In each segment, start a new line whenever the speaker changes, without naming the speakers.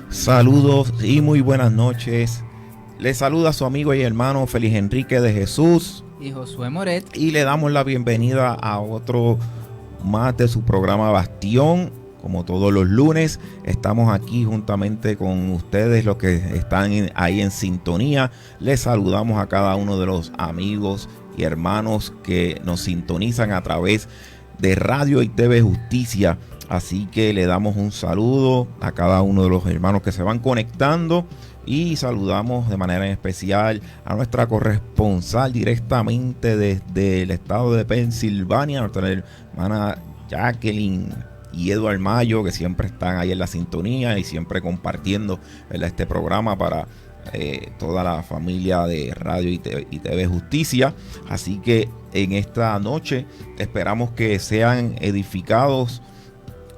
Saludos y muy buenas noches. Les saluda su amigo y hermano Félix Enrique de Jesús
y Josué Moret,
y le damos la bienvenida a otro más de su programa Bastión. Como todos los lunes, estamos aquí juntamente con ustedes, los que están ahí en sintonía. Les saludamos a cada uno de los amigos y hermanos que nos sintonizan a través de Radio y TV Justicia. Así que le damos un saludo a cada uno de los hermanos que se van conectando y saludamos de manera especial a nuestra corresponsal directamente desde el estado de Pensilvania, nuestra hermana Jacqueline y Eduard Mayo, que siempre están ahí en la sintonía y siempre compartiendo, ¿verdad?, este programa para toda la familia de Radio y TV Justicia. Así que en esta noche esperamos que sean edificados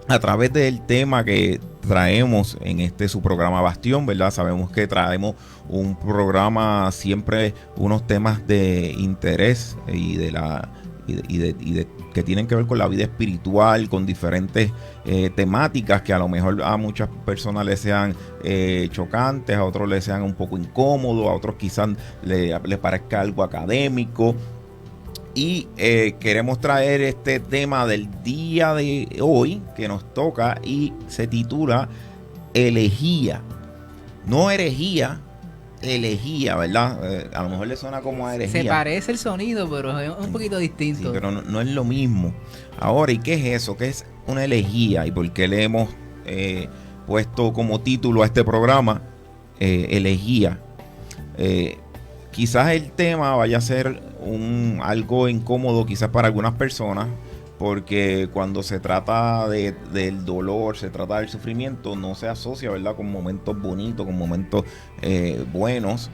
a través del tema que traemos en su programa Bastión, ¿verdad? Sabemos que traemos un programa siempre, unos temas de interés y de que tienen que ver con la vida espiritual, con diferentes temáticas que a lo mejor a muchas personas les sean chocantes, a otros les sean un poco incómodos, a otros quizás les parezca algo académico. Y queremos traer este tema del día de hoy que nos toca y se titula Elegía. No herejía, elegía, ¿verdad? A lo mejor le suena como a herejía.
Se parece el sonido, pero es un poquito distinto.
Sí, pero no es lo mismo. Ahora, ¿y qué es eso? ¿Qué es una elegía? ¿Y por qué le hemos puesto como título a este programa Elegía? Quizás el tema vaya a ser algo incómodo quizás para algunas personas, porque cuando se trata del dolor, se trata del sufrimiento, no se asocia, ¿verdad?, con momentos bonitos, con momentos buenos.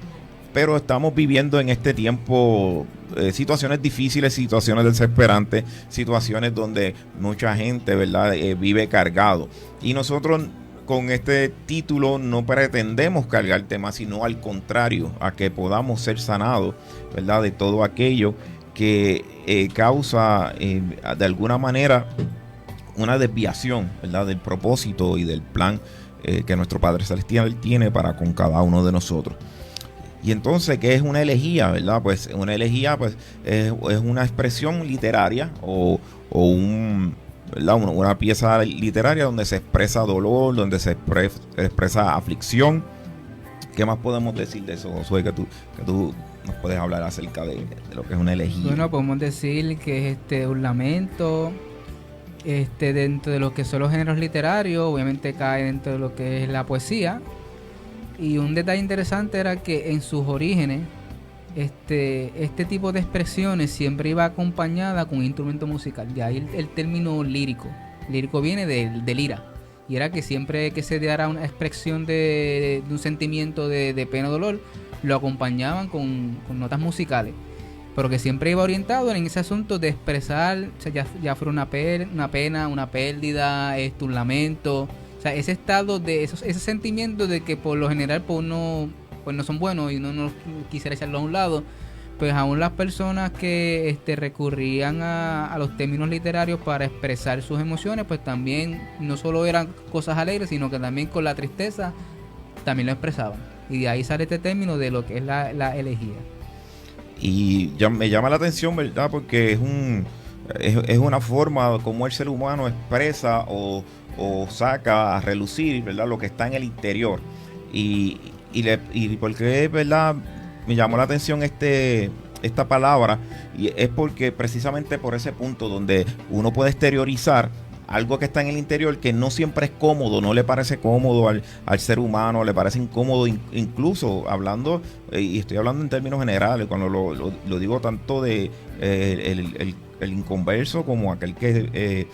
Pero estamos viviendo en este tiempo situaciones difíciles, situaciones desesperantes, situaciones donde mucha gente, ¿verdad?, vive cargado. Y nosotros con este título no pretendemos cargar temas, sino al contrario, a que podamos ser sanados, ¿verdad?, de todo aquello que causa de alguna manera una desviación, ¿verdad?, del propósito y del plan que nuestro Padre Celestial tiene para con cada uno de nosotros. Y entonces, ¿qué es una elegía, verdad? Pues una elegía, pues, es una expresión literaria o ¿verdad?, una pieza literaria donde se expresa dolor, donde se expresa aflicción. ¿Qué más podemos decir de eso, Josué, que tú nos puedes hablar acerca de lo que es una elegía?
Bueno, podemos decir que es un lamento dentro de lo que son los géneros literarios. Obviamente cae dentro de lo que es la poesía. Y un detalle interesante era que en sus orígenes este tipo de expresiones siempre iba acompañada con un instrumento musical. De ahí el término lírico. Lírico viene de lira. Y era que siempre que se diera una expresión de un sentimiento de pena o dolor, lo acompañaban con notas musicales. Pero que siempre iba orientado en ese asunto de expresar, o sea, ya fuera una pena, una pérdida, un lamento. O sea, ese estado ese sentimiento de que por lo general pues uno pues no son buenos y uno no quisiera echarlo a un lado, pues aún las personas que recurrían a los términos literarios para expresar sus emociones, pues también no solo eran cosas alegres, sino que también con la tristeza también lo expresaban. Y de ahí sale este término de lo que es la elegía.
Y ya me llama la atención, ¿verdad?, porque es una forma como el ser humano expresa o saca a relucir, ¿verdad?, lo que está en el interior. Y porque, ¿verdad?, me llamó la atención esta palabra, y es porque precisamente por ese punto donde uno puede exteriorizar algo que está en el interior, que no siempre es cómodo, no le parece cómodo al ser humano, le parece incómodo, incluso hablando, y estoy hablando en términos generales, cuando lo digo tanto de el inconverso como aquel que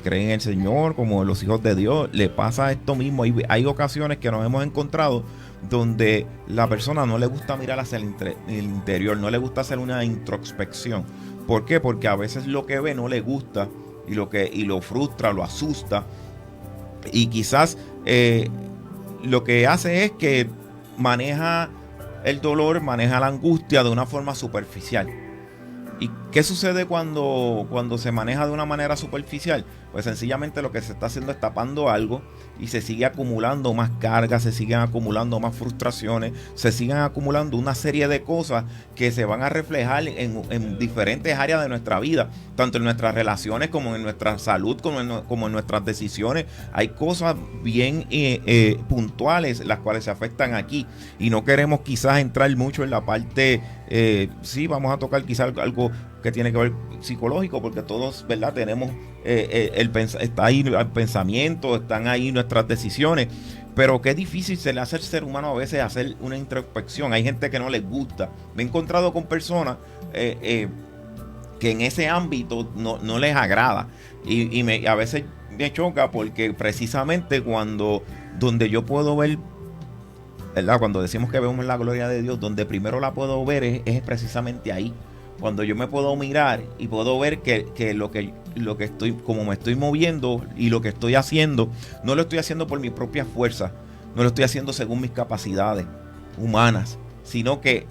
cree en el Señor, como los hijos de Dios, le pasa esto mismo. Hay ocasiones que nos hemos encontrado donde la persona no le gusta mirar hacia el interior, no le gusta hacer una introspección. ¿Por qué? Porque a veces lo que ve no le gusta y lo frustra, lo asusta, y quizás lo que hace es que maneja el dolor, maneja la angustia de una forma superficial. ¿Qué sucede cuando se maneja de una manera superficial? Pues sencillamente lo que se está haciendo es tapando algo y se sigue acumulando más cargas, se siguen acumulando más frustraciones, se siguen acumulando una serie de cosas que se van a reflejar en diferentes áreas de nuestra vida, tanto en nuestras relaciones como en nuestra salud, como en nuestras decisiones. Hay cosas bien puntuales las cuales se afectan aquí y no queremos quizás entrar mucho en la parte, sí, vamos a tocar quizás algo que tiene que ver psicológico, porque todos, ¿verdad? Tenemos está ahí el pensamiento, están ahí nuestras decisiones, pero qué difícil se le hace al ser humano a veces hacer una introspección. Hay gente que no les gusta. Me he encontrado con personas que en ese ámbito no les agrada y a veces me choca, porque precisamente donde yo puedo ver, ¿verdad? Cuando decimos que vemos la gloria de Dios, donde primero la puedo ver es precisamente ahí. Cuando yo me puedo mirar y puedo ver que lo que estoy, como me estoy moviendo y lo que estoy haciendo, no lo estoy haciendo por mi propia fuerza, no lo estoy haciendo según mis capacidades humanas, sino que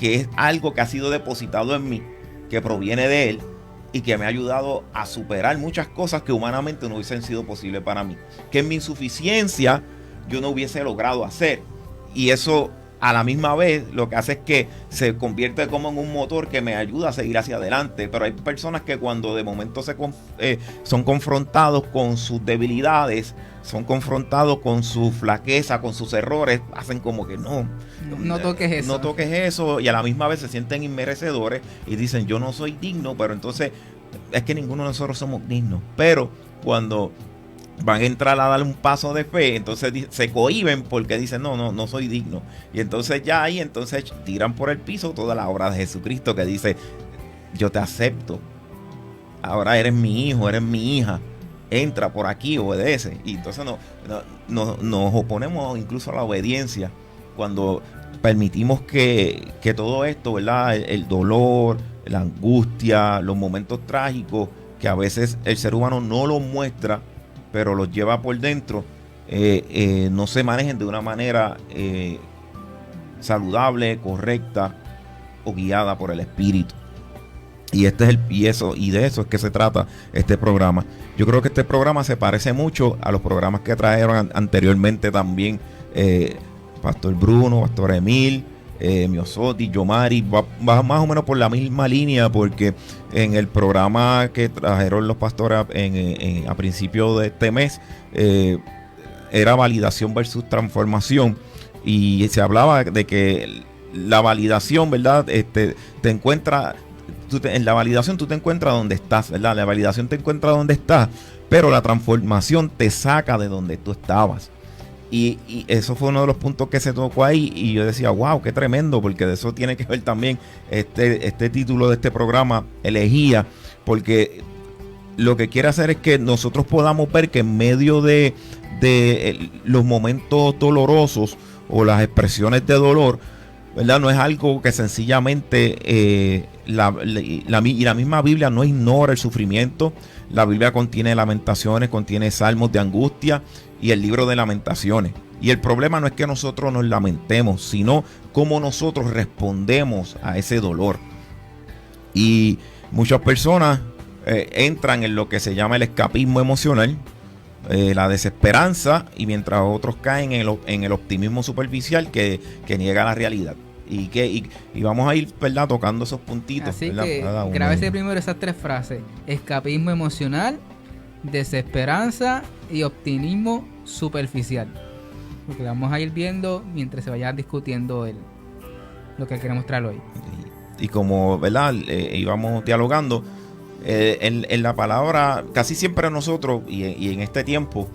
es algo que ha sido depositado en mí, que proviene de Él y que me ha ayudado a superar muchas cosas que humanamente no hubiesen sido posibles para mí, que en mi insuficiencia yo no hubiese logrado hacer. Y eso, a la misma vez, lo que hace es que se convierte como en un motor que me ayuda a seguir hacia adelante. Pero hay personas que cuando de momento son confrontados con sus debilidades, son confrontados con su flaqueza, con sus errores, hacen como que no toques eso. No toques eso, y a la misma vez se sienten inmerecedores y dicen, yo no soy digno. Pero entonces es que ninguno de nosotros somos dignos. Pero cuando van a entrar a dar un paso de fe, entonces se cohíben porque dicen, no soy digno. Y entonces ya ahí, entonces tiran por el piso toda la obra de Jesucristo, que dice, yo te acepto, ahora eres mi hijo, eres mi hija, entra por aquí, obedece. Y entonces nos oponemos incluso a la obediencia cuando permitimos que todo esto, ¿verdad? El dolor, la angustia, los momentos trágicos, que a veces el ser humano no los muestra, pero los lleva por dentro, no se manejen de una manera saludable, correcta o guiada por el Espíritu. Y de eso es que se trata este programa. Yo creo que este programa se parece mucho a los programas que trajeron anteriormente también Pastor Bruno, Pastor Emil, Miosotti, Yomari, va más o menos por la misma línea, porque en el programa que trajeron los pastores a principios de este mes era validación versus transformación, y se hablaba de que la validación, ¿verdad? Te encuentra, en la validación tú te encuentras donde estás, ¿verdad? La validación te encuentra donde estás, pero la transformación te saca de donde tú estabas. Y eso fue uno de los puntos que se tocó ahí, y yo decía, wow, qué tremendo, porque de eso tiene que ver también este título de este programa, Elegía, porque lo que quiere hacer es que nosotros podamos ver que en medio de los momentos dolorosos o las expresiones de dolor, ¿verdad? No es algo que sencillamente la misma Biblia no ignora el sufrimiento. La Biblia contiene lamentaciones, contiene salmos de angustia y el libro de lamentaciones. Y el problema no es que nosotros nos lamentemos, sino cómo nosotros respondemos a ese dolor. Y muchas personas entran en lo que se llama el escapismo emocional, la desesperanza, y mientras otros caen en el optimismo superficial que niega la realidad. Y vamos a ir, ¿verdad?, tocando esos puntitos.
Así
¿verdad?
que grábese primero esas tres frases: escapismo emocional, desesperanza y optimismo superficial. Porque vamos a ir viendo mientras se vaya discutiendo lo que queremos traer hoy.
Y como, ¿verdad?, íbamos dialogando, en la palabra, casi siempre nosotros, y en este tiempo,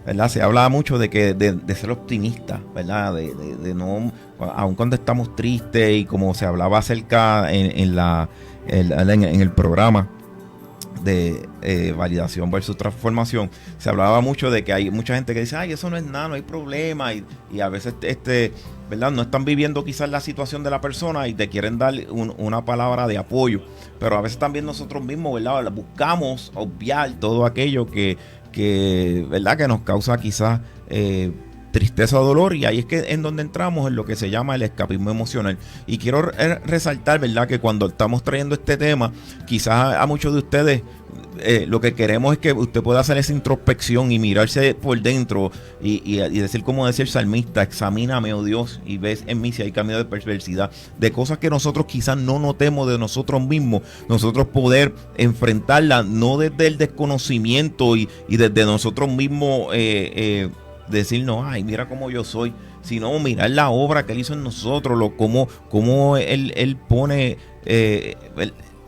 ¿verdad?, se habla mucho de ser optimista, ¿verdad? De no, aun cuando estamos tristes, y como se hablaba acerca en el programa de validación versus transformación, se hablaba mucho de que hay mucha gente que dice, ay, eso no es nada, no hay problema, y a veces ¿verdad?, no están viviendo quizás la situación de la persona y te quieren dar una palabra de apoyo, pero a veces también nosotros mismos, ¿verdad?, buscamos obviar todo aquello que ¿verdad?, que nos causa quizás tristeza o dolor, y ahí es que en donde entramos en lo que se llama el escapismo emocional. Y quiero resaltar, ¿verdad?, que cuando estamos trayendo este tema, quizás a muchos de ustedes lo que queremos es que usted pueda hacer esa introspección y mirarse por dentro y decir, como decía el salmista: examíname, oh Dios, y ves en mí si hay camino de perversidad, de cosas que nosotros quizás no notemos de nosotros mismos, nosotros poder enfrentarlas, no desde el desconocimiento y desde nosotros mismos decir, no, ay, mira cómo yo soy, sino mirar la obra que Él hizo en nosotros, cómo él pone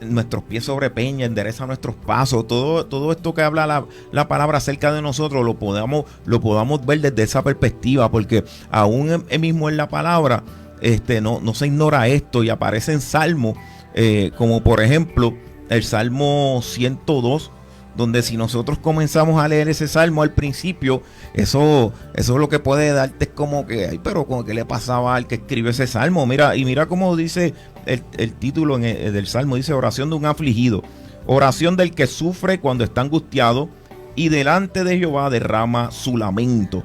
nuestros pies sobre peña, endereza nuestros pasos, todo esto que habla la palabra acerca de nosotros, lo podamos ver desde esa perspectiva, porque aún mismo en la palabra no se ignora esto, y aparece en salmos, como por ejemplo el Salmo 102, donde si nosotros comenzamos a leer ese salmo al principio, eso lo que puede darte es como que, ay, pero como que le pasaba al que escribe ese salmo. Mira cómo dice el título del salmo, dice: oración de un afligido, oración del que sufre cuando está angustiado, y delante de Jehová derrama su lamento.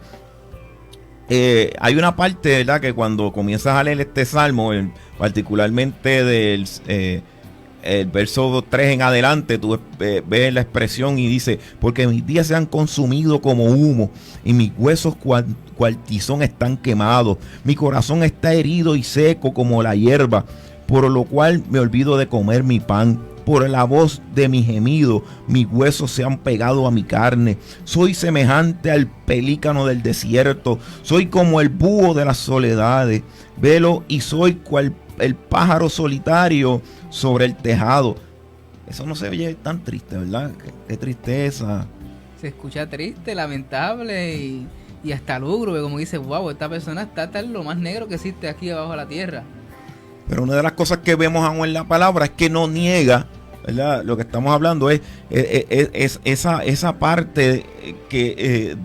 Hay una parte, ¿verdad?, que cuando comienzas a leer este salmo, particularmente del el verso 3 en adelante, tú ves la expresión y dice: porque mis días se han consumido como humo, y mis huesos cual tizón están quemados. Mi corazón está herido y seco como la hierba, por lo cual me olvido de comer mi pan. Por la voz de mi gemido, mis huesos se han pegado a mi carne. Soy semejante al pelícano del desierto, soy como el búho de las soledades. Velo, y soy cual el pájaro solitario sobre el tejado. Eso no se oye tan triste, ¿verdad? Qué tristeza.
Se escucha triste, lamentable y hasta lúgubre, como dice, wow, esta persona está en lo más negro que existe aquí abajo de la tierra.
Pero una de las cosas que vemos aún en la palabra es que no niega, ¿verdad? Lo que estamos hablando es esa parte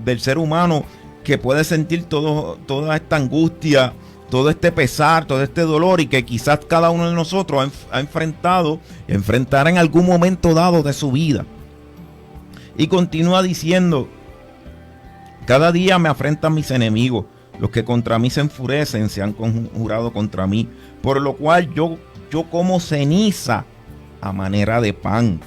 del ser humano que puede sentir toda esta angustia, todo este pesar, todo este dolor, y que quizás cada uno de nosotros ha enfrentado, enfrentará en algún momento dado de su vida. Y continúa diciendo: cada día me afrentan mis enemigos, los que contra mí se enfurecen, se han conjurado contra mí, por lo cual yo como ceniza a manera de pan,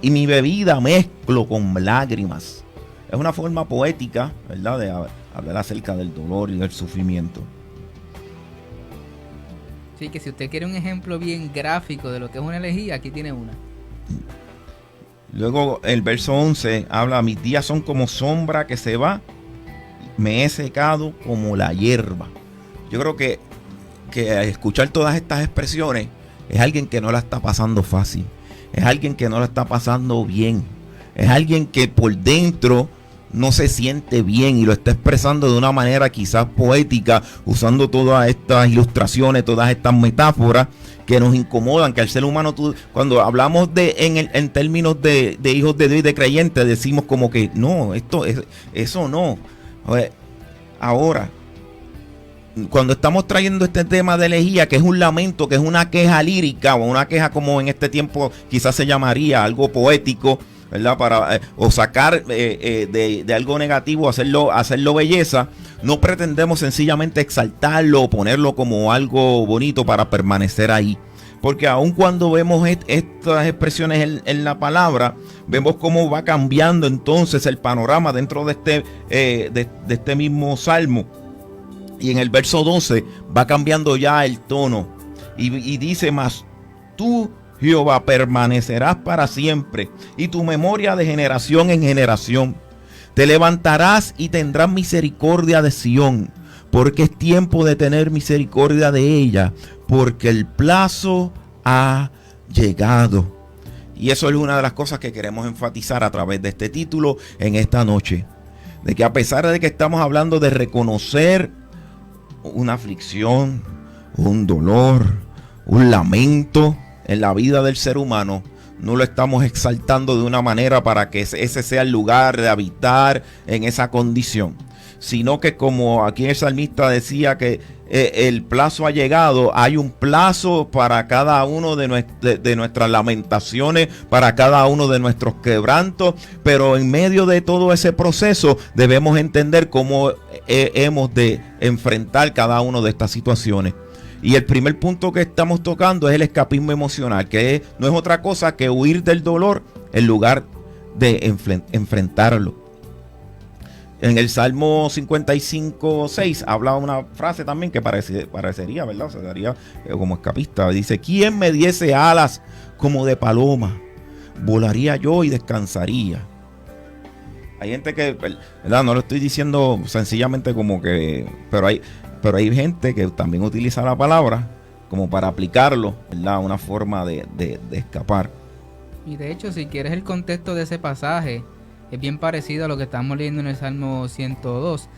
y mi bebida mezclo con lágrimas. Es una forma poética, ¿verdad?, de hablar acerca del dolor y del sufrimiento.
Sí, que si usted quiere un ejemplo bien gráfico de lo que es una elegía, aquí tiene una.
Luego el verso 11 habla: mis días son como sombra que se va, me he secado como la hierba. Yo creo que escuchar todas estas expresiones es alguien que no la está pasando fácil, es alguien que no la está pasando bien, es alguien que por dentro no se siente bien y lo está expresando de una manera quizás poética, usando todas estas ilustraciones, todas estas metáforas que nos incomodan, que al ser humano, cuando hablamos en términos de hijos de Dios y de creyentes, decimos como que no, eso no. Ahora, cuando estamos trayendo este tema de elegía, que es un lamento, que es una queja lírica, o una queja como en este tiempo quizás se llamaría algo poético, ¿verdad? O sacar de algo negativo, hacerlo belleza, no pretendemos sencillamente exaltarlo o ponerlo como algo bonito para permanecer ahí. Porque aun cuando vemos estas expresiones en la palabra, vemos cómo va cambiando entonces el panorama dentro de este mismo salmo. Y en el verso 12 va cambiando ya el tono. Y dice: mas tú, Jehová, permanecerás para siempre, y tu memoria de generación en generación. Te levantarás y tendrás misericordia de Sión, porque es tiempo de tener misericordia de ella, porque el plazo ha llegado. Y eso es una de las cosas que queremos enfatizar a través de este título en esta noche. De que a pesar de que estamos hablando de reconocer una aflicción, un dolor, un lamento en la vida del ser humano, no lo estamos exaltando de una manera para que ese sea el lugar de habitar en esa condición, sino que como aquí el salmista decía que el plazo ha llegado, hay un plazo para cada uno de nuestras lamentaciones, para cada uno de nuestros quebrantos, pero en medio de todo ese proceso debemos entender cómo hemos de enfrentar cada una de estas situaciones. Y el primer punto que estamos tocando es el escapismo emocional, que no es otra cosa que huir del dolor en lugar de enfrentarlo. En el Salmo 55:6 habla una frase también que parecería, ¿verdad? Se daría como escapista. Dice: ¿quién me diese alas como de paloma? Volaría yo y descansaría. Hay gente que, ¿verdad? No lo estoy diciendo sencillamente como que, pero hay gente que también utiliza la palabra como para aplicarlo, ¿verdad? Una forma de escapar.
Y de hecho, si quieres el contexto de ese pasaje, es bien parecido a lo que estamos leyendo en el Salmo 102.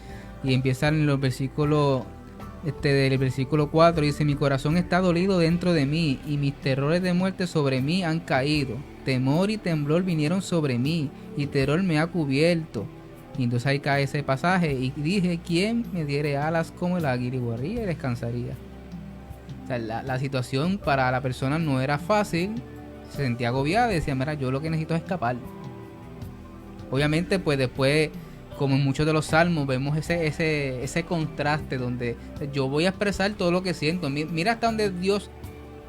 Y empieza en los versículos, del versículo 4, dice: mi corazón está dolido dentro de mí, y mis terrores de muerte sobre mí han caído. Temor y temblor vinieron sobre mí, y terror me ha cubierto. Y entonces ahí cae ese pasaje, y dije: ¿quién me diere alas como el águila? Y volaría y descansaría. O sea, la situación para la persona no era fácil, se sentía agobiada y decía: mira, yo lo que necesito es escapar. Obviamente, pues después, como en muchos de los salmos, vemos ese contraste donde yo voy a expresar todo lo que siento. Mira hasta donde Dios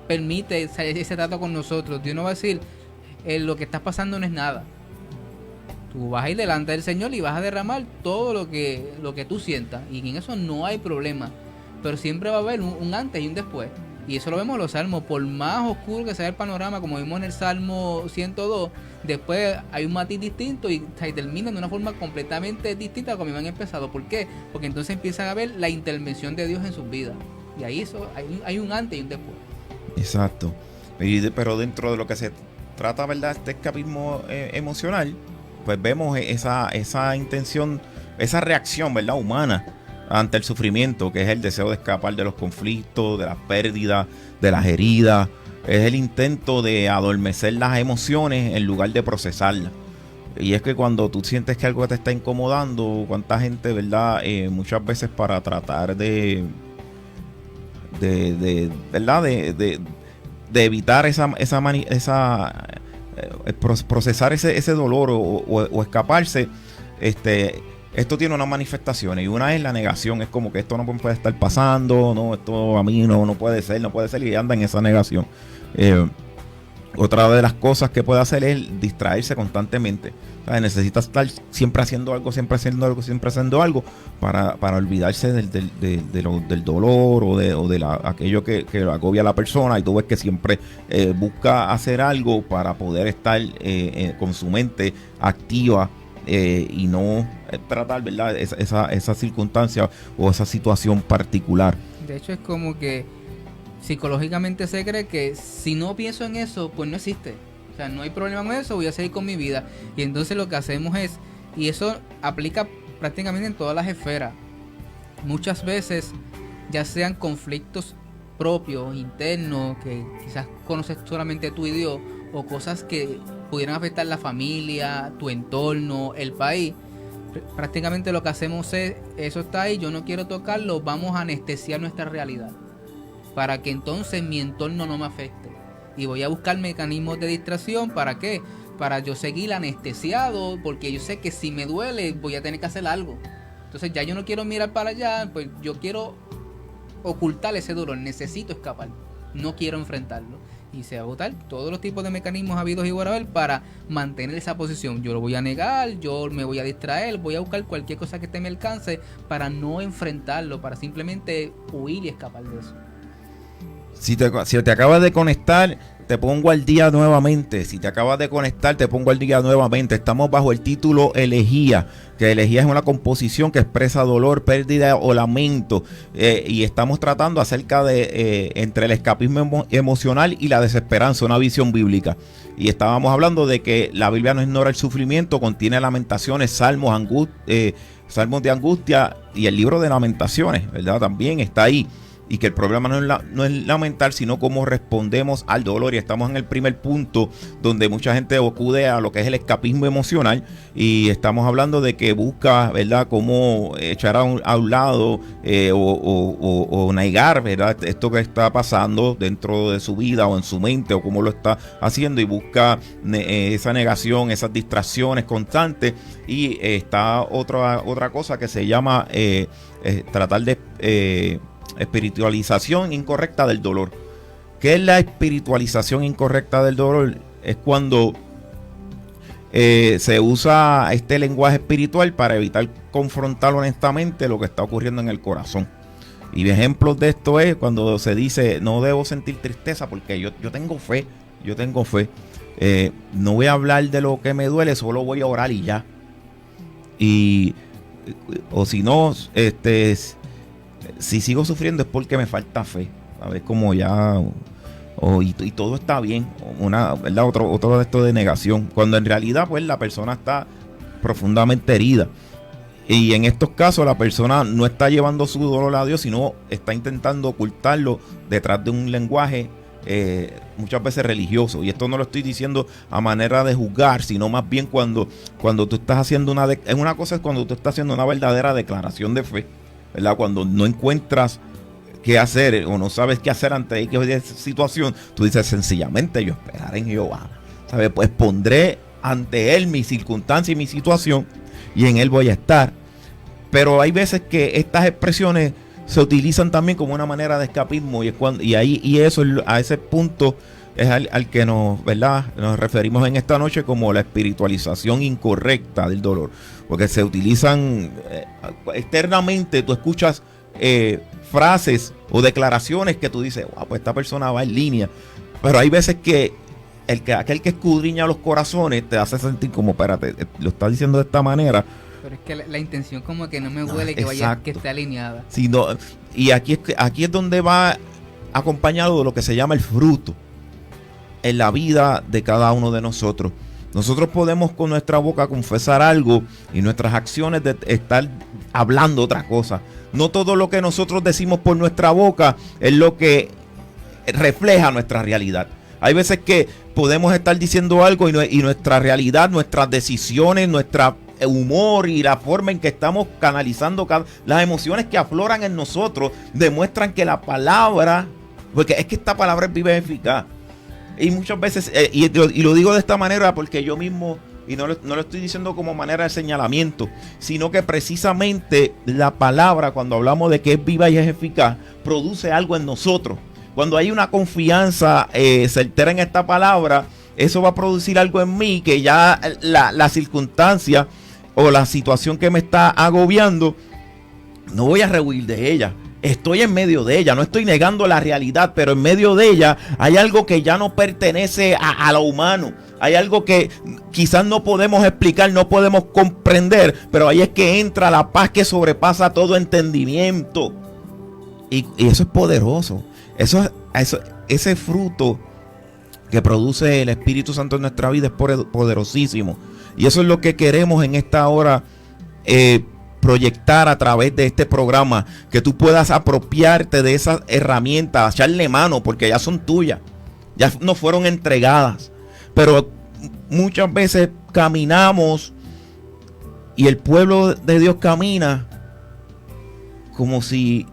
permite ese trato con nosotros. Dios no va a decir: lo que estás pasando no es nada. Tú vas a ir delante del Señor y vas a derramar todo lo que tú sientas. Y en eso no hay problema. Pero siempre va a haber un antes y un después. Y eso lo vemos en los salmos. Por más oscuro que sea el panorama, como vimos en el Salmo 102, después hay un matiz distinto y terminan de una forma completamente distinta a como habían empezado. ¿Por qué? Porque entonces empiezan a ver la intervención de Dios en sus vidas. Y ahí hay un antes y un después.
Exacto. Pero dentro de lo que se trata, ¿verdad?, este escapismo emocional, pues vemos esa intención, esa reacción, ¿verdad?, humana ante el sufrimiento, que es el deseo de escapar de los conflictos, de las pérdidas, de las heridas. Es el intento de adormecer las emociones en lugar de procesarlas. Y es que cuando tú sientes que algo te está incomodando, cuánta gente, ¿verdad?, muchas veces para tratar de evitar procesar ese dolor o escaparse, esto tiene unas manifestaciones, y una es la negación. Es como que esto no puede estar pasando, no, esto a mí no puede ser, y anda en esa negación. Otra de las cosas que puede hacer es distraerse constantemente. O sea, necesita estar siempre haciendo algo para olvidarse del dolor o de aquello que agobia a la persona. Y tú ves que siempre busca hacer algo para poder estar con su mente activa, y no tratar, ¿verdad?, esa circunstancia o esa situación particular.
De hecho, es como que psicológicamente se cree que si no pienso en eso, pues no existe. O sea, no hay problema con eso, voy a seguir con mi vida. Y entonces lo que hacemos es, y eso aplica prácticamente en todas las esferas, muchas veces, ya sean conflictos propios, internos, que quizás conoces solamente tú y Dios, o cosas que pudieran afectar la familia, tu entorno, el país. Prácticamente lo que hacemos es: eso está ahí, yo no quiero tocarlo, vamos a anestesiar nuestra realidad para que entonces mi entorno no me afecte. Y voy a buscar mecanismos de distracción. ¿Para qué? Para yo seguir anestesiado, porque yo sé que si me duele voy a tener que hacer algo. Entonces ya yo no quiero mirar para allá, pues yo quiero ocultar ese dolor, necesito escapar, no quiero enfrentarlo. Y se va a botar todos los tipos de mecanismos habidos y por haber para mantener esa posición. Yo lo voy a negar, yo me voy a distraer, voy a buscar cualquier cosa que esté a mi alcance para no enfrentarlo, para simplemente huir y escapar de eso.
Si te acabas de conectar, te pongo al día nuevamente. Estamos bajo el título Elegía, que elegía es una composición que expresa dolor, pérdida o lamento, y estamos tratando acerca de entre el escapismo emocional y la desesperanza, una visión bíblica. Y estábamos hablando de que la Biblia no ignora el sufrimiento, contiene lamentaciones, salmos de angustia, y el libro de lamentaciones, ¿verdad?, también está ahí. y que el problema no es lamentar, sino cómo respondemos al dolor. Y estamos en el primer punto, donde mucha gente acude a lo que es el escapismo emocional, y estamos hablando de que busca, ¿verdad?, cómo echar a un lado o negar, ¿verdad?, esto que está pasando dentro de su vida o en su mente, o cómo lo está haciendo, y busca esa negación, esas distracciones constantes. Y está otra cosa que se llama tratar de espiritualización incorrecta del dolor. ¿Qué es la espiritualización incorrecta del dolor? Es cuando se usa este lenguaje espiritual para evitar confrontar honestamente lo que está ocurriendo en el corazón. Y ejemplos de esto es cuando se dice: no debo sentir tristeza porque yo tengo fe, no voy a hablar de lo que me duele, solo voy a orar y ya. O si no, si sigo sufriendo es porque me falta fe, ¿sabes? Como ya, y todo está bien, ¿verdad? Otro de esto de negación, cuando en realidad pues la persona está profundamente herida. Y en estos casos la persona no está llevando su dolor a Dios, sino está intentando ocultarlo detrás de un lenguaje muchas veces religioso. Y esto no lo estoy diciendo a manera de juzgar, sino más bien cuando tú estás haciendo una cosa es cuando tú estás haciendo una verdadera declaración de fe, ¿verdad? Cuando no encuentras qué hacer o no sabes qué hacer ante esa situación, tú dices sencillamente: yo esperaré en Jehová, ¿sabes? Pues pondré ante él mi circunstancia y mi situación, y en él voy a estar. Pero hay veces que estas expresiones se utilizan también como una manera de escapismo, a ese punto es al que nos referimos en esta noche como la espiritualización incorrecta del dolor, porque se utilizan externamente. Tú escuchas frases o declaraciones que tú dices: wow, pues esta persona va en línea, pero hay veces que aquel que escudriña los corazones te hace sentir como: espérate, lo está diciendo de esta manera.
Pero es que la intención como que no me huele que vaya, que esté alineada.
Sí, no, y aquí es donde va acompañado de lo que se llama el fruto en la vida de cada uno de nosotros. Nosotros podemos con nuestra boca confesar algo y nuestras acciones de estar hablando otra cosa. No todo lo que nosotros decimos por nuestra boca es lo que refleja nuestra realidad. Hay veces que podemos estar diciendo algo y nuestra realidad, nuestras decisiones, nuestra humor y la forma en que estamos canalizando las emociones que afloran en nosotros demuestran que la palabra, porque es que esta palabra es viva y eficaz. Y muchas veces, y lo digo de esta manera porque yo mismo, y no lo estoy diciendo como manera de señalamiento, sino que precisamente la palabra, cuando hablamos de que es viva y es eficaz, produce algo en nosotros. Cuando hay una confianza certera en esta palabra, eso va a producir algo en mí que ya la circunstancia o la situación que me está agobiando, no voy a rehuir de ella. Estoy en medio de ella, no estoy negando la realidad, pero en medio de ella hay algo que ya no pertenece a lo humano. Hay algo que quizás no podemos explicar, no podemos comprender, pero ahí es que entra la paz que sobrepasa todo entendimiento. Y eso es poderoso. Ese fruto que produce el Espíritu Santo en nuestra vida es poderosísimo. Y eso es lo que queremos en esta hora proyectar a través de este programa, que tú puedas apropiarte de esas herramientas, echarle mano, porque ya son tuyas, ya nos fueron entregadas. Pero muchas veces caminamos y el pueblo de Dios camina como si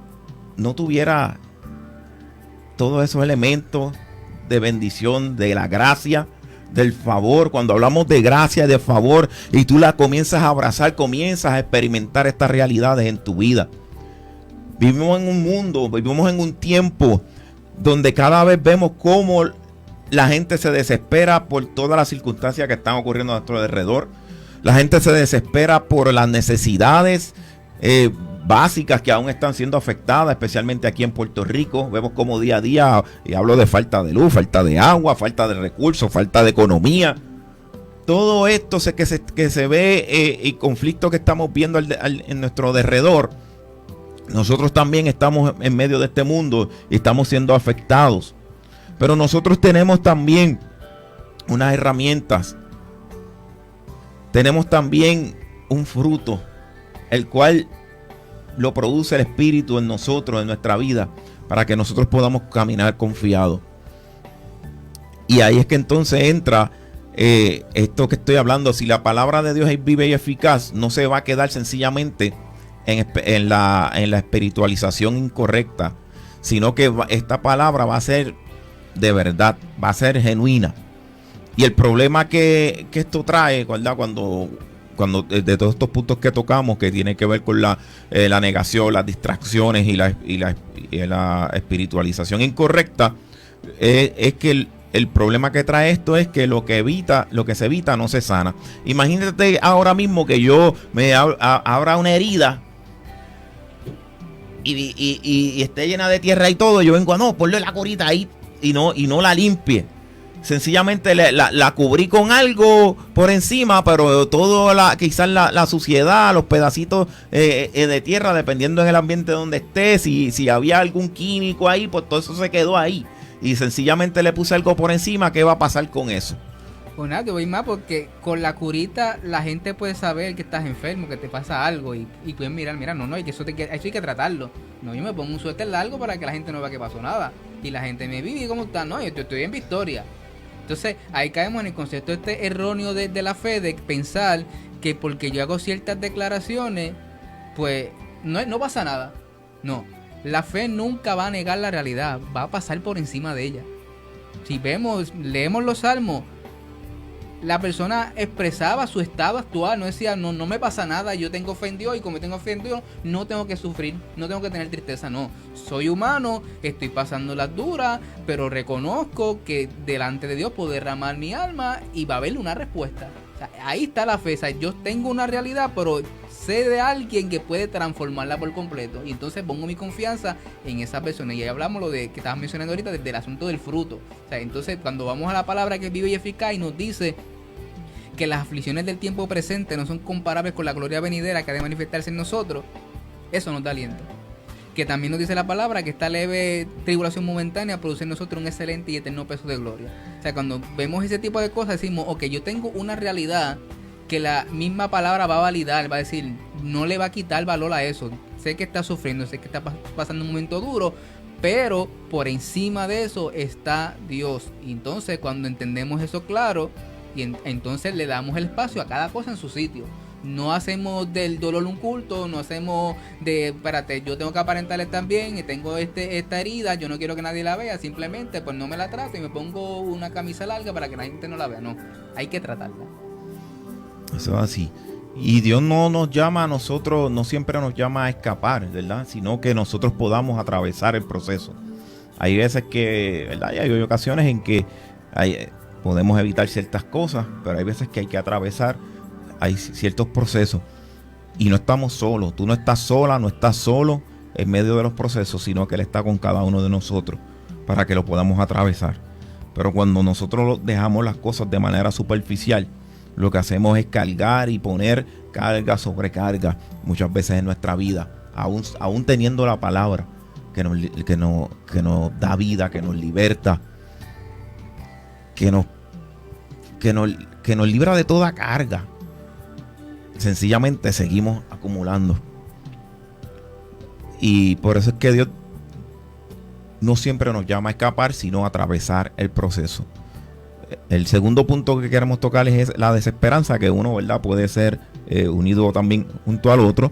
no tuviera todos esos elementos de bendición, de la gracia, del favor. Cuando hablamos de gracia, de favor, y tú la comienzas a abrazar, comienzas a experimentar estas realidades en tu vida. Vivimos en un mundo, vivimos en un tiempo donde cada vez vemos cómo la gente se desespera por todas las circunstancias que están ocurriendo a nuestro alrededor. La gente se desespera por las necesidades básicas que aún están siendo afectadas, especialmente aquí en Puerto Rico. Vemos como día a día, y hablo de falta de luz, falta de agua, falta de recursos, falta de economía. Todo esto que se ve y conflicto que estamos viendo en nuestro derredor. Nosotros también estamos en medio de este mundo y estamos siendo afectados. Pero nosotros tenemos también unas herramientas. Tenemos también un fruto, el cual lo produce el Espíritu en nosotros, en nuestra vida, para que nosotros podamos caminar confiados. Y ahí es que entonces entra esto que estoy hablando. Si la palabra de Dios es viva y eficaz, no se va a quedar sencillamente en la espiritualización incorrecta, sino que esta palabra va a ser de verdad, va a ser genuina. Y el problema que esto trae, ¿verdad? Cuando de todos estos puntos que tocamos, que tiene que ver con la negación, las distracciones y la espiritualización incorrecta, es que el problema que trae esto es que lo que se evita no se sana. Imagínate ahora mismo que yo me abra una herida y esté llena de tierra y todo. Yo vengo ponle la curita ahí y no la limpie. Sencillamente la cubrí con algo por encima, pero quizás la suciedad, los pedacitos de tierra, dependiendo en el ambiente donde esté, si había algún químico ahí, pues todo eso se quedó ahí. Y sencillamente le puse algo por encima. ¿Qué va a pasar con eso?
Pues nada, te voy más porque con la curita la gente puede saber que estás enfermo, que te pasa algo y pueden mirar, no, y que eso hay que tratarlo. No, yo me pongo un suéter largo para que la gente no vea que pasó nada. Y la gente me vive, ¿cómo está? No, yo estoy en victoria. Entonces ahí caemos en el concepto erróneo de la fe, de pensar que porque yo hago ciertas declaraciones, pues no pasa nada. No, la fe nunca va a negar la realidad, va a pasar por encima de ella. Si leemos los salmos, la persona expresaba su estado actual, no decía, no me pasa nada, yo tengo fe en Dios y como tengo fe en Dios, no tengo que sufrir, no tengo que tener tristeza, no. Soy humano, estoy pasando las duras, pero reconozco que delante de Dios puedo derramar mi alma y va a haber una respuesta. O sea, ahí está la fe, o sea, yo tengo una realidad, pero sé de alguien que puede transformarla por completo. Y entonces pongo mi confianza en esa persona. Y ahí hablamos lo de que estabas mencionando ahorita, del asunto del fruto. O sea, entonces cuando vamos a la palabra que es viva y eficaz y nos dice que las aflicciones del tiempo presente no son comparables con la gloria venidera que ha de manifestarse en nosotros, eso nos da aliento. Que también nos dice la palabra que esta leve tribulación momentánea produce en nosotros un excelente y eterno peso de gloria. O sea, cuando vemos ese tipo de cosas decimos, ok, yo tengo una realidad que la misma palabra va a validar, va a decir, no le va a quitar valor a eso. Sé que está sufriendo, sé que está pasando un momento duro, pero por encima de eso está Dios. Y entonces cuando entendemos eso claro, entonces le damos el espacio a cada cosa en su sitio. No hacemos del dolor un culto, no hacemos espérate, yo tengo que aparentarle también y tengo esta herida, yo no quiero que nadie la vea, simplemente pues no me la trato y me pongo una camisa larga para que la gente no la vea. No, hay que tratarla.
Eso es así. Y Dios no nos llama a nosotros, no siempre nos llama a escapar, ¿verdad? Sino que nosotros podamos atravesar el proceso. Hay veces que, ¿verdad? Hay ocasiones en que podemos evitar ciertas cosas, pero hay veces que hay que atravesar, hay ciertos procesos. Y no estamos solos, tú no estás sola, no estás solo en medio de los procesos, sino que Él está con cada uno de nosotros para que lo podamos atravesar. Pero cuando nosotros dejamos las cosas de manera superficial, lo que hacemos es cargar y poner carga sobre carga muchas veces en nuestra vida, aún teniendo la palabra que nos da vida, que nos liberta, que nos libra de toda carga. Sencillamente seguimos acumulando. Y por eso es que Dios no siempre nos llama a escapar, sino a atravesar el proceso. El segundo punto que queremos tocar es la desesperanza, que uno, ¿verdad?, puede ser unido también junto al otro,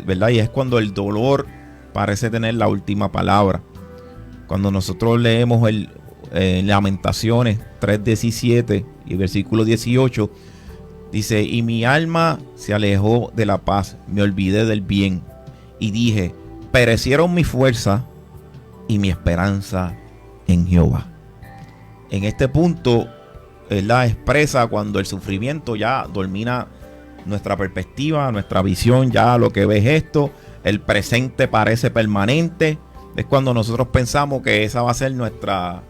¿verdad? Y es cuando el dolor parece tener la última palabra. Cuando nosotros leemos Lamentaciones 3:17 y versículo 18, dice: y mi alma se alejó de la paz, me olvidé del bien, y dije, perecieron mi fuerza y mi esperanza en Jehová. En este punto, la expresa cuando el sufrimiento ya domina nuestra perspectiva, nuestra visión, ya lo que ve es esto, el presente parece permanente. Es cuando nosotros pensamos que esa va a ser nuestro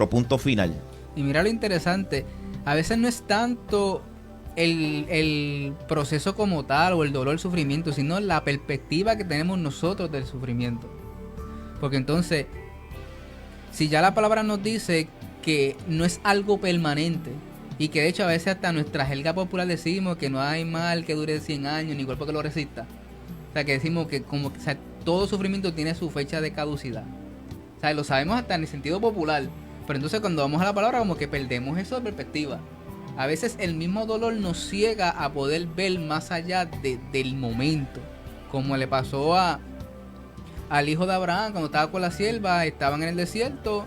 punto final.
Y mira lo interesante, a veces no es tanto el proceso como tal o el dolor, el sufrimiento, sino la perspectiva que tenemos nosotros del sufrimiento. Porque entonces, si ya la palabra nos dice que no es algo permanente, y que de hecho a veces hasta nuestra jerga popular decimos que no hay mal que dure 100 años ni cuerpo que lo resista, o sea, que decimos que como, o sea, todo sufrimiento tiene su fecha de caducidad. O sea, lo sabemos hasta en el sentido popular. Pero entonces cuando vamos a la palabra como que perdemos eso de perspectiva. A veces el mismo dolor nos ciega a poder ver más allá del momento. Como le pasó al hijo de Abraham cuando estaba con la sierva, estaban en el desierto.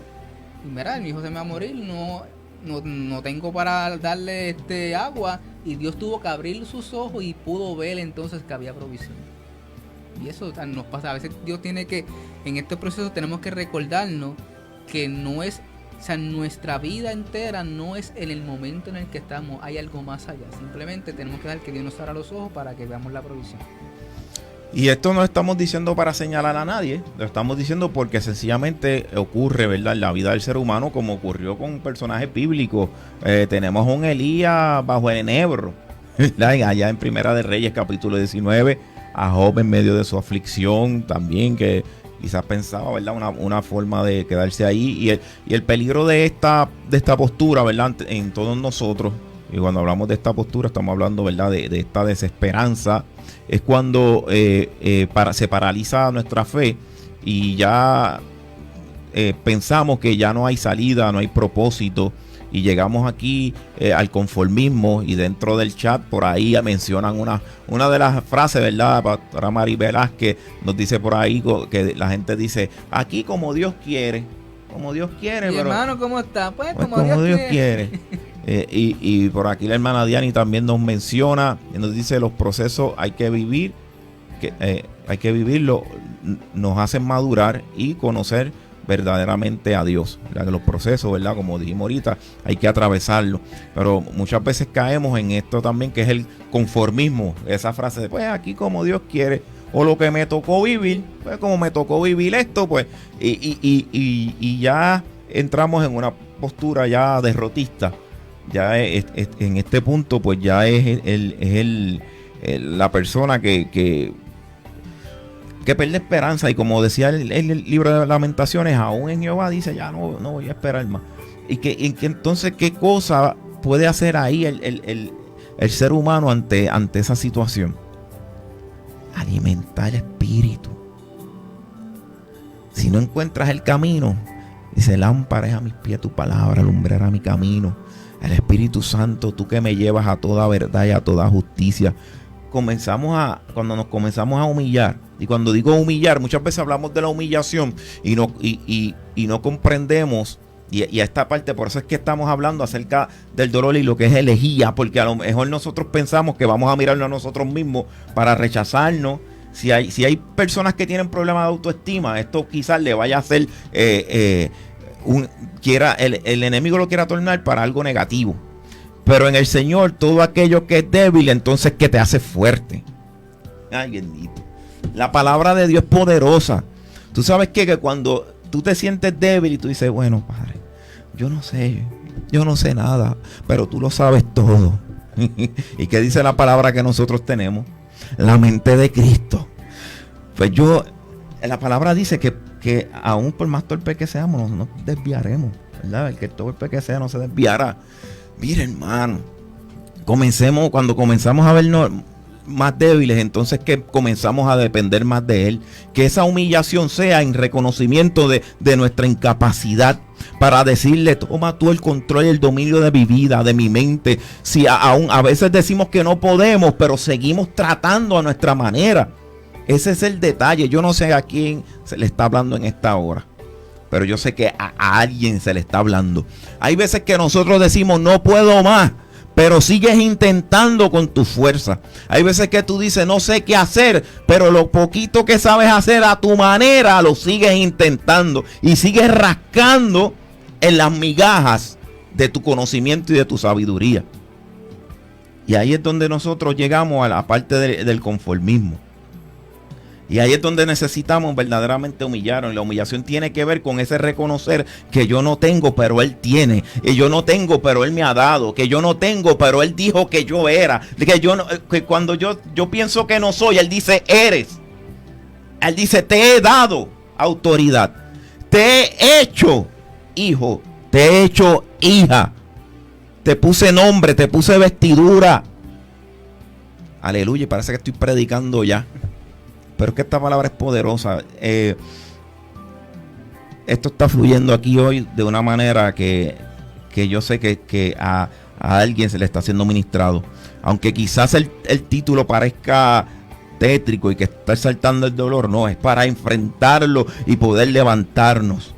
Y mira, mi hijo se me va a morir, no tengo para darle agua. Y Dios tuvo que abrir sus ojos y pudo ver entonces que había provisión. Y eso nos pasa. A veces Dios tiene que, en estos procesos tenemos que recordarnos que no es, o sea, nuestra vida entera no es en el momento en el que estamos, hay algo más allá. Simplemente tenemos que dejar que Dios nos abra los ojos para que veamos la provisión.
Y esto no lo estamos diciendo para señalar a nadie, lo estamos diciendo porque sencillamente ocurre, ¿verdad?, en la vida del ser humano, como ocurrió con personajes bíblicos. Tenemos a un Elías bajo el enebro, ¿verdad?, allá en Primera de Reyes, capítulo 19, a Job en medio de su aflicción también, que quizás pensaba, ¿verdad?, una forma de quedarse ahí. Y el peligro de esta postura, ¿verdad?, en todos nosotros. Y cuando hablamos de esta postura estamos hablando, ¿verdad?, de esta desesperanza. Es cuando se paraliza nuestra fe y ya pensamos que ya no hay salida, no hay propósito, y llegamos aquí al conformismo. Y dentro del chat por ahí mencionan una de las frases, ¿verdad? Pastora Mari Velázquez nos dice por ahí que la gente dice: aquí como Dios quiere, como Dios quiere.
Mi
pero,
hermano, ¿cómo está? Pues
como Dios quiere. Y por aquí la hermana Diani también nos menciona y nos dice: los procesos hay que vivir, hay que vivirlo, nos hacen madurar y conocer verdaderamente a Dios. ¿Verdad? Los procesos, ¿verdad?, como dijimos ahorita, hay que atravesarlo. Pero muchas veces caemos en esto también, que es el conformismo. Esa frase de: pues aquí como Dios quiere, o lo que me tocó vivir, pues como me tocó vivir esto, pues, y ya entramos en una postura ya derrotista. Ya en este punto, pues ya es la persona que pierde esperanza. Y como decía el libro de Lamentaciones, aún en Jehová dice: ya no voy a esperar más. Y que entonces, ¿qué cosa puede hacer ahí el ser humano ante esa situación? Alimentar el espíritu. Si no encuentras el camino, dice: lámpara es a mis pies tu palabra, lumbrera mi camino. El Espíritu Santo, tú que me llevas a toda verdad y a toda justicia. Cuando nos comenzamos a humillar, y cuando digo humillar, muchas veces hablamos de la humillación y no comprendemos, y a esta parte, por eso es que estamos hablando acerca del dolor y lo que es elegía, porque a lo mejor nosotros pensamos que vamos a mirarnos a nosotros mismos para rechazarnos. Si hay personas que tienen problemas de autoestima, esto quizás le vaya a hacer el enemigo lo quiera tornar para algo negativo. Pero en el Señor, todo aquello que es débil, entonces que te hace fuerte. Ay, bendito. La palabra de Dios es poderosa. Tú sabes que cuando tú te sientes débil y tú dices: bueno, Padre, yo no sé nada, pero tú lo sabes todo. ¿Y qué dice la palabra que nosotros tenemos? La mente de Cristo. Pues la palabra dice que aún por más torpe que seamos, no nos desviaremos, ¿verdad? El que torpe que sea no se desviará. Mira, hermano, cuando comenzamos a vernos más débiles, entonces que comenzamos a depender más de Él. Que esa humillación sea en reconocimiento de nuestra incapacidad, para decirle: toma tú el control y el dominio de mi vida, de mi mente. Si aún a veces decimos que no podemos, pero seguimos tratando a nuestra manera. Ese es el detalle. Yo no sé a quién se le está hablando en esta hora, pero yo sé que a alguien se le está hablando. Hay veces que nosotros decimos: no puedo más, pero sigues intentando con tu fuerza. Hay veces que tú dices: no sé qué hacer, pero lo poquito que sabes hacer a tu manera lo sigues intentando y sigues rascando en las migajas de tu conocimiento y de tu sabiduría. Y ahí es donde nosotros llegamos a la parte del conformismo. Y ahí es donde necesitamos verdaderamente humillarnos. La humillación tiene que ver con ese reconocer que yo no tengo, pero Él tiene. Y yo no tengo, pero Él me ha dado. Que yo no tengo, pero Él dijo que yo era. Que cuando yo pienso que no soy, Él dice: eres. Él dice: te he dado autoridad. Te he hecho hijo. Te he hecho hija. Te puse nombre, te puse vestidura. Aleluya, parece que estoy predicando ya. Pero es que esta palabra es poderosa. Esto está fluyendo aquí hoy de una manera que yo sé que a alguien se le está siendo ministrado. Aunque quizás el título parezca tétrico y que está saltando el dolor, no, es para enfrentarlo y poder levantarnos.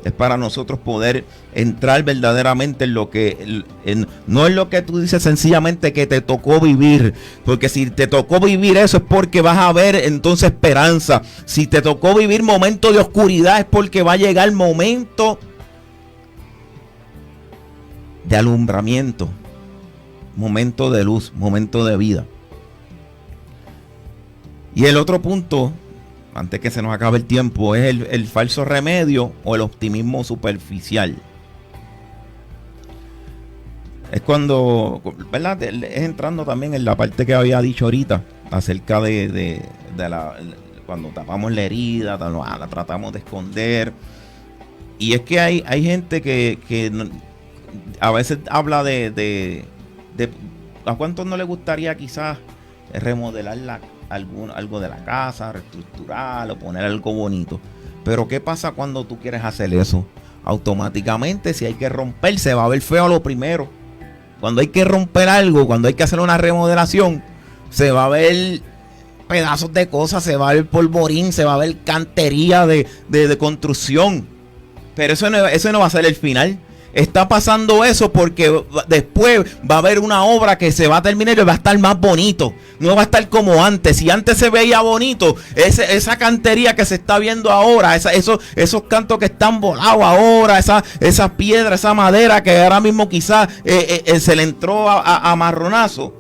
Es para nosotros poder entrar verdaderamente en lo que... no es lo que tú dices sencillamente que te tocó vivir. Porque si te tocó vivir eso es porque vas a ver entonces esperanza. Si te tocó vivir momentos de oscuridad es porque va a llegar el momento de alumbramiento. Momento de luz, momento de vida. Y el otro punto, antes que se nos acabe el tiempo, es el falso remedio o el optimismo superficial. Es cuando, ¿verdad? Es entrando también en la parte que había dicho ahorita, acerca de cuando tapamos la herida, la tratamos de esconder. Y es que hay gente que a veces habla de ¿a cuántos no le gustaría quizás remodelar algo de la casa, reestructurar o poner algo bonito? Pero ¿qué pasa cuando tú quieres hacer eso? Automáticamente, si hay que romper, se va a ver feo lo primero. Cuando hay que romper algo, cuando hay que hacer una remodelación, se va a ver pedazos de cosas, se va a ver polvorín, se va a ver cantería de construcción. Pero eso no va a ser el final. Está pasando eso porque después va a haber una obra que se va a terminar y va a estar más bonito. No va a estar como antes. Si antes se veía bonito, esa cantería que se está viendo ahora, esos cantos que están volados ahora, esa piedra, esa madera que ahora mismo quizás se le entró a marronazo,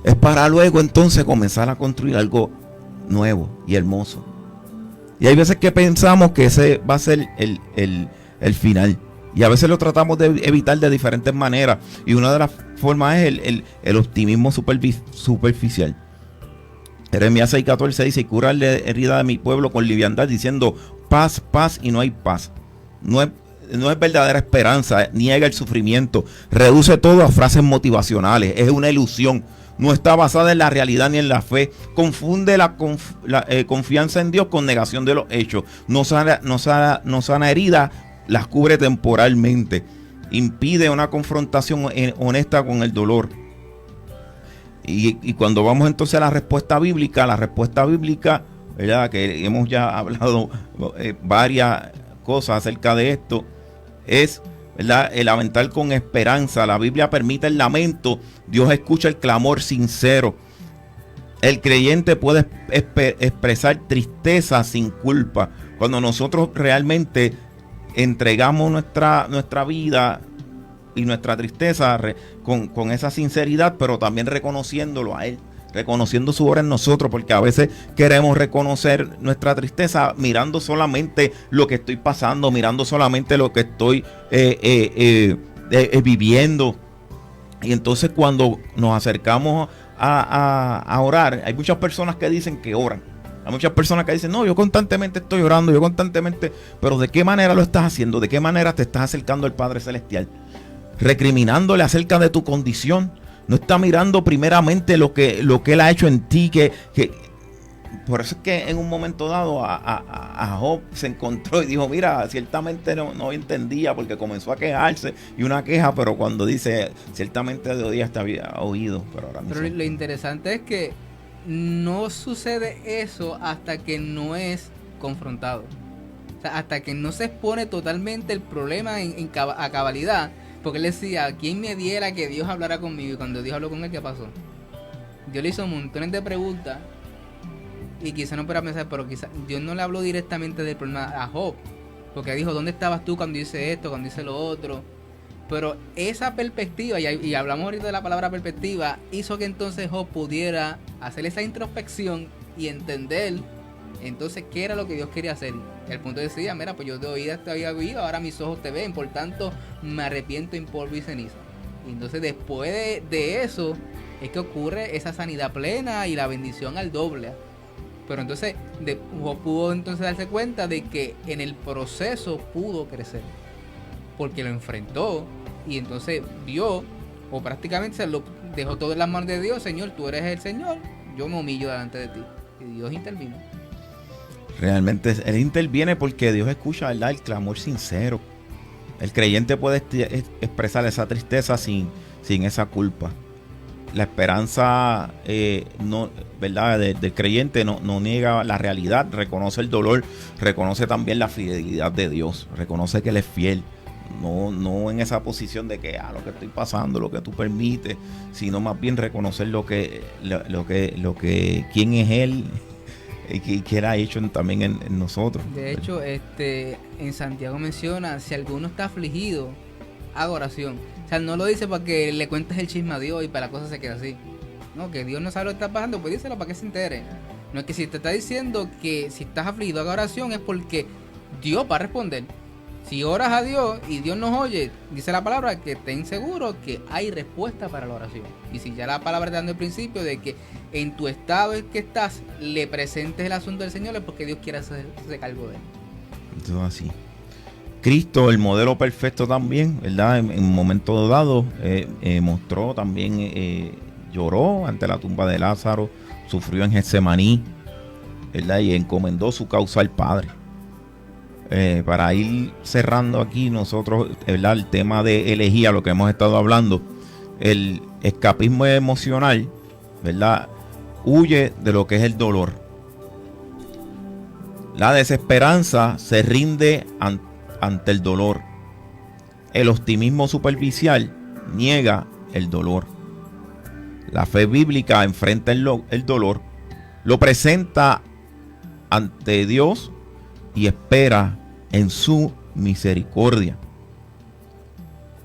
es para luego entonces comenzar a construir algo nuevo y hermoso. Y hay veces que pensamos que ese va a ser el final. Y a veces lo tratamos de evitar de diferentes maneras. Y una de las formas es el optimismo superficial. Jeremías 6:14 dice: cura la herida de mi pueblo con liviandad, diciendo paz, paz, y no hay paz. No es verdadera esperanza, niega el sufrimiento, reduce todo a frases motivacionales, es una ilusión. No está basada en la realidad ni en la fe. Confunde la confianza en Dios con negación de los hechos. No sana herida, las cubre temporalmente. Impide una confrontación honesta con el dolor. Y cuando vamos entonces a la respuesta bíblica, ¿verdad? Que hemos ya hablado varias cosas acerca de esto, es, ¿verdad?, el lamentar con esperanza. La Biblia permite el lamento. Dios escucha el clamor sincero. El creyente puede expresar tristeza sin culpa. Cuando nosotros realmente entregamos nuestra vida y nuestra tristeza con esa sinceridad, pero también reconociéndolo a Él, reconociendo su obra en nosotros, porque a veces queremos reconocer nuestra tristeza mirando solamente lo que estoy pasando, mirando solamente lo que estoy viviendo. Y entonces cuando nos acercamos a orar, hay muchas personas que dicen que oran. Hay muchas personas que dicen: no, yo constantemente estoy orando, pero ¿de qué manera lo estás haciendo? ¿De qué manera te estás acercando al Padre Celestial? Recriminándole acerca de tu condición. No está mirando primeramente lo que Él ha hecho en ti. Por eso es que en un momento dado a Job se encontró y dijo: mira, ciertamente no entendía, porque comenzó a quejarse y una queja, pero cuando dice ciertamente de día te había oído, pero ahora mismo.
Pero lo interesante es que no sucede eso hasta que no es confrontado. O sea, hasta que no se expone totalmente el problema a cabalidad. Porque él decía: ¿quién me diera que Dios hablara conmigo? Y cuando Dios habló con él, ¿qué pasó? Dios le hizo montones de preguntas. Y quizá no para pensar, pero quizá Dios no le habló directamente del problema a Job. Porque dijo: ¿dónde estabas tú cuando hice esto, cuando hice lo otro? Pero esa perspectiva, y hablamos ahorita de la palabra perspectiva, hizo que entonces Job pudiera hacer esa introspección y entender entonces qué era lo que Dios quería hacer. El punto decía: mira, pues yo de oídas te había oído, ahora mis ojos te ven, por tanto me arrepiento en polvo y ceniza. Y entonces después de eso es que ocurre esa sanidad plena y la bendición al doble. Pero entonces Job pudo entonces darse cuenta de que en el proceso pudo crecer, porque lo enfrentó y entonces vio, o prácticamente se lo dejó todo en las manos de Dios. Señor, tú eres el Señor, yo me humillo delante de ti. Y Dios intervino.
Realmente Él interviene porque Dios escucha, ¿verdad?, el clamor sincero. El creyente puede expresar esa tristeza sin esa culpa. La esperanza no, ¿verdad?, del creyente no niega la realidad, reconoce el dolor, reconoce también la fidelidad de Dios, reconoce que Él es fiel. No en esa posición de que lo que estoy pasando, lo que tú permites, sino más bien reconocer lo que quién es Él y que Él ha hecho también en nosotros.
De hecho, en Santiago menciona: si alguno está afligido, haga oración. O sea, no lo dice para que le cuentes el chisme a Dios y para la cosa se quede así. No, que Dios no sabe lo que está pasando, pues díselo para que se entere. No es que si te está diciendo que si estás afligido haga oración, es porque Dios va a responder. Si oras a Dios y Dios nos oye, dice la palabra que ten seguro que hay respuesta para la oración. Y si ya la palabra está dando el principio de que en tu estado en que estás le presentes el asunto del Señor, es porque Dios quiere hacerse cargo de él.
Entonces así. Cristo, el modelo perfecto también, ¿verdad? En un momento dado mostró también, lloró ante la tumba de Lázaro, sufrió en Getsemaní, ¿verdad? Y encomendó su causa al Padre. Para ir cerrando aquí nosotros, ¿verdad?, el tema de elegía, lo que hemos estado hablando, el escapismo emocional, ¿verdad?, huye de lo que es el dolor. La desesperanza se rinde ante el dolor. El optimismo superficial niega el dolor. La fe bíblica enfrenta el dolor, lo presenta ante Dios y espera en su misericordia.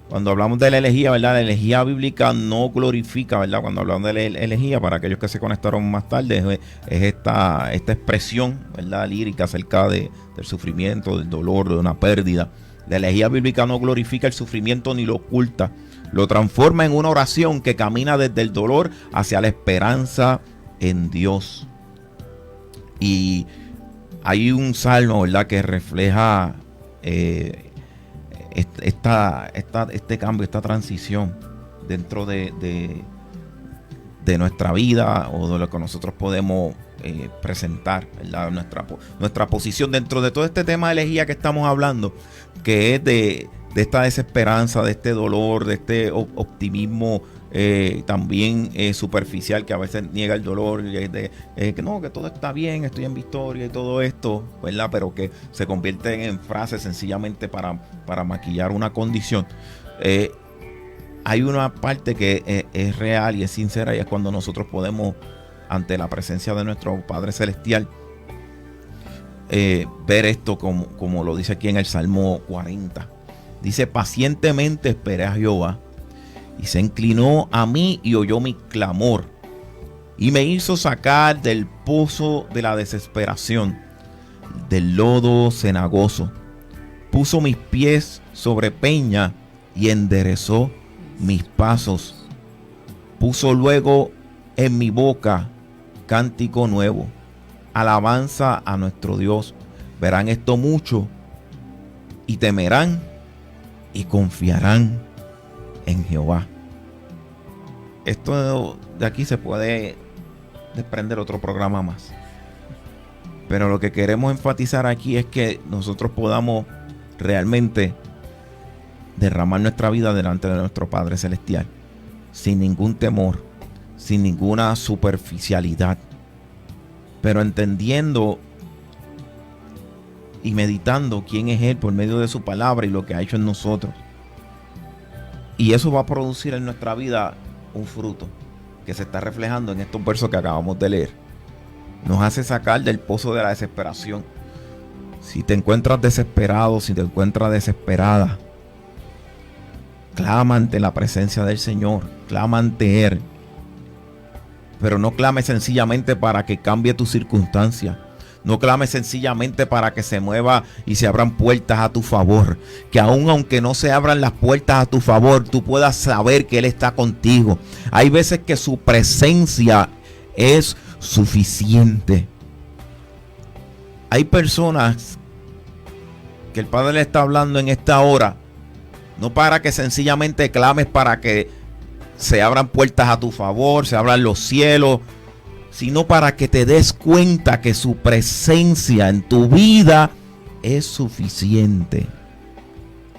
Cuando hablamos de la elegía, ¿verdad?, la elegía bíblica no glorifica, ¿verdad? Cuando hablamos de la elegía, para aquellos que se conectaron más tarde, es esta expresión, ¿verdad?, lírica acerca del sufrimiento, del dolor, de una pérdida. La elegía bíblica no glorifica el sufrimiento ni lo oculta. Lo transforma en una oración que camina desde el dolor hacia la esperanza en Dios. Y hay un salmo, ¿verdad?, que refleja este cambio, esta transición dentro de nuestra vida, o de lo que nosotros podemos presentar, ¿verdad?, nuestra posición dentro de todo este tema de elegía que estamos hablando, que es de esta desesperanza, de este dolor, de este optimismo también superficial, que a veces niega el dolor, que no, que todo está bien, estoy en victoria y todo esto, ¿verdad?, pero que se convierten en frases sencillamente para maquillar una condición. Hay una parte que es real y es sincera, y es cuando nosotros podemos, ante la presencia de nuestro Padre Celestial, ver esto como lo dice aquí en el Salmo 40. Dice: pacientemente esperé a Jehová, y se inclinó a mí y oyó mi clamor, y me hizo sacar del pozo de la desesperación, del lodo cenagoso. Puso mis pies sobre peña y enderezó mis pasos. Puso luego en mi boca cántico nuevo, alabanza a nuestro Dios. Verán esto mucho y temerán y confiarán en Jehová. Esto de aquí se puede desprender otro programa más, pero lo que queremos enfatizar aquí es que nosotros podamos realmente derramar nuestra vida delante de nuestro Padre Celestial sin ningún temor, sin ninguna superficialidad, pero entendiendo y meditando quién es Él por medio de su palabra y lo que ha hecho en nosotros. Y eso va a producir en nuestra vida un fruto que se está reflejando en estos versos que acabamos de leer. Nos hace sacar del pozo de la desesperación. Si te encuentras desesperado, si te encuentras desesperada, clama ante la presencia del Señor, clama ante Él. Pero no clames sencillamente para que cambie tu circunstancia. No clames sencillamente para que se mueva y se abran puertas a tu favor. Que aunque no se abran las puertas a tu favor, tú puedas saber que Él está contigo. Hay veces que su presencia es suficiente. Hay personas que el Padre le está hablando en esta hora, no para que sencillamente clames para que se abran puertas a tu favor, se abran los cielos, sino para que te des cuenta que su presencia en tu vida es suficiente.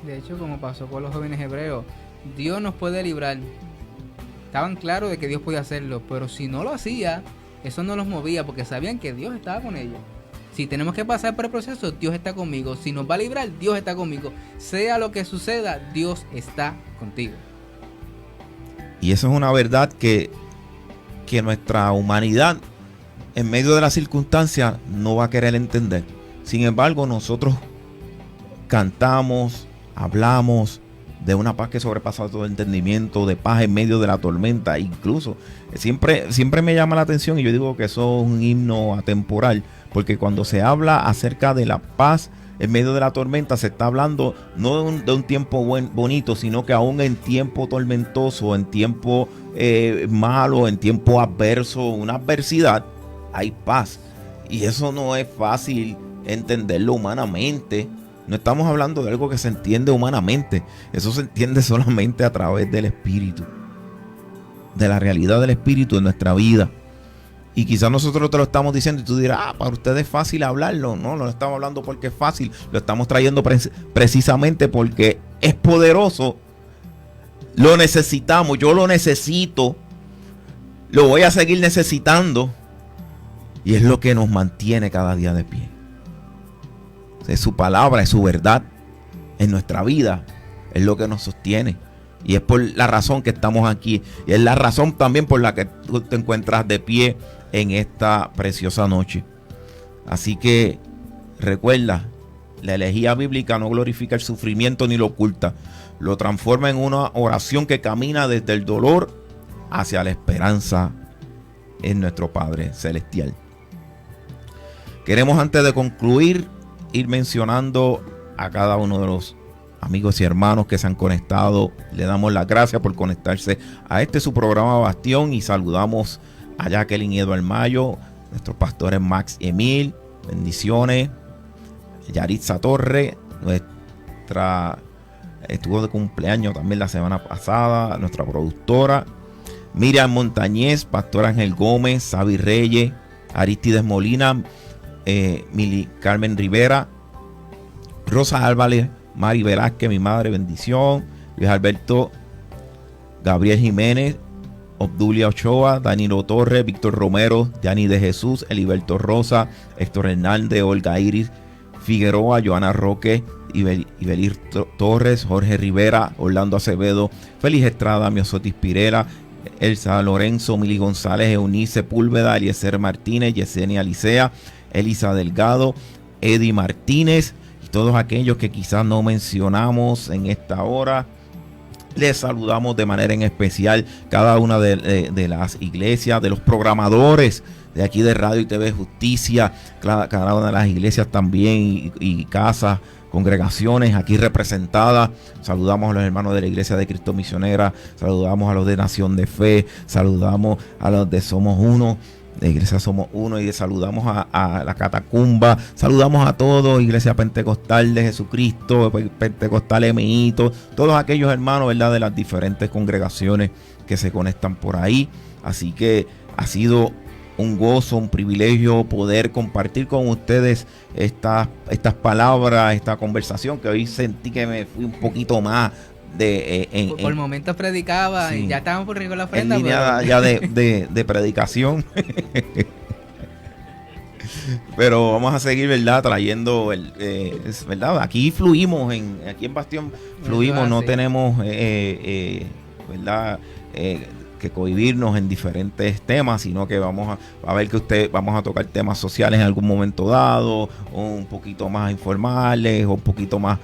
De hecho, como pasó con los jóvenes hebreos, Dios nos puede librar. Estaban claros de que Dios podía hacerlo, pero si no lo hacía, eso no los movía porque sabían que Dios estaba con ellos. Si tenemos que pasar por el proceso, Dios está conmigo. Si nos va a librar, Dios está conmigo. Sea lo que suceda, Dios está contigo.
Y eso es una verdad que nuestra humanidad, en medio de las circunstancias, no va a querer entender. Sin embargo, nosotros cantamos, hablamos de una paz que sobrepasa todo entendimiento, de paz en medio de la tormenta. Incluso siempre me llama la atención, y yo digo que eso es un himno atemporal, porque cuando se habla acerca de la paz en medio de la tormenta, se está hablando no de un tiempo bonito, sino que aún en tiempo tormentoso, en tiempo malo, en tiempo adverso, una adversidad, hay paz. Y eso no es fácil entenderlo humanamente. No estamos hablando de algo que se entiende humanamente. Eso se entiende solamente a través del Espíritu, de la realidad del Espíritu en nuestra vida. Y quizás nosotros te lo estamos diciendo y tú dirás, para ustedes es fácil hablarlo. No lo estamos hablando porque es fácil. Lo estamos trayendo precisamente porque es poderoso. Lo necesitamos. Yo lo necesito. Lo voy a seguir necesitando. Y es lo que nos mantiene cada día de pie. Es su palabra, es su verdad en nuestra vida. Es lo que nos sostiene. Y es por la razón que estamos aquí. Y es la razón también por la que tú te encuentras de pie en esta preciosa noche. Así que recuerda, la elegía bíblica no glorifica el sufrimiento ni lo oculta. Lo transforma en una oración que camina desde el dolor hacia la esperanza en nuestro Padre Celestial. Queremos, antes de concluir, ir mencionando a cada uno de los amigos y hermanos que se han conectado. Le damos las gracias por conectarse a su programa Bastión, y saludamos a Jacqueline y Eduardo Mayo, nuestros pastores Max y Emil, bendiciones. Yaritza Torre, nuestra estuvo de cumpleaños también la semana pasada, nuestra productora. Miriam Montañez, pastor Ángel Gómez, Sabi Reyes, Aristides Molina, Mili Carmen Rivera, Rosa Álvarez, Mari Velázquez, mi madre, bendición. Luis Alberto, Gabriel Jiménez, Obdulia Ochoa, Danilo Torres, Víctor Romero, Dani de Jesús, Eliberto Rosa, Héctor Hernández, Olga Iris Figueroa, Joana Roque, Ibelir Torres, Jorge Rivera, Orlando Acevedo, Félix Estrada, Miosotis Pirela, Elsa Lorenzo, Mili González, Eunice Púlveda, Eliezer Martínez, Yesenia Licea, Elisa Delgado, Eddie Martínez, y todos aquellos que quizás no mencionamos en esta hora. Les saludamos de manera en especial cada una de las iglesias, de los programadores de aquí de Radio y TV Justicia, cada una de las iglesias también y casas, congregaciones aquí representadas. Saludamos a los hermanos de la Iglesia de Cristo Misionera, saludamos a los de Nación de Fe, saludamos a los de Somos Uno, de Iglesia Somos Uno, y saludamos a la Catacumba, saludamos a todos, Iglesia Pentecostal de Jesucristo, Pentecostal Emito, todos aquellos hermanos, ¿verdad?, de las diferentes congregaciones que se conectan por ahí. Así que ha sido un gozo, un privilegio poder compartir con ustedes estas palabras, esta conversación, que hoy sentí que me fui un poquito más
por momentos predicaba, sí, y ya estábamos por arriba de la ofrenda,
en línea pero ya de predicación. Pero vamos a seguir, ¿verdad?, trayendo verdad, aquí fluimos, aquí en Bastión fluimos, no tenemos verdad, que cohibirnos en diferentes temas, sino que vamos a ver que vamos a tocar temas sociales en algún momento dado, o un poquito más informales, o un poquito más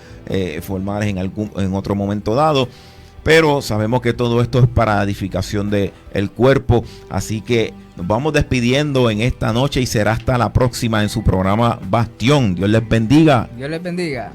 formales en otro momento dado. Pero sabemos que todo esto es para edificación del cuerpo. Así que nos vamos despidiendo en esta noche y será hasta la próxima en su programa Bastión. Dios les bendiga.
Dios les bendiga.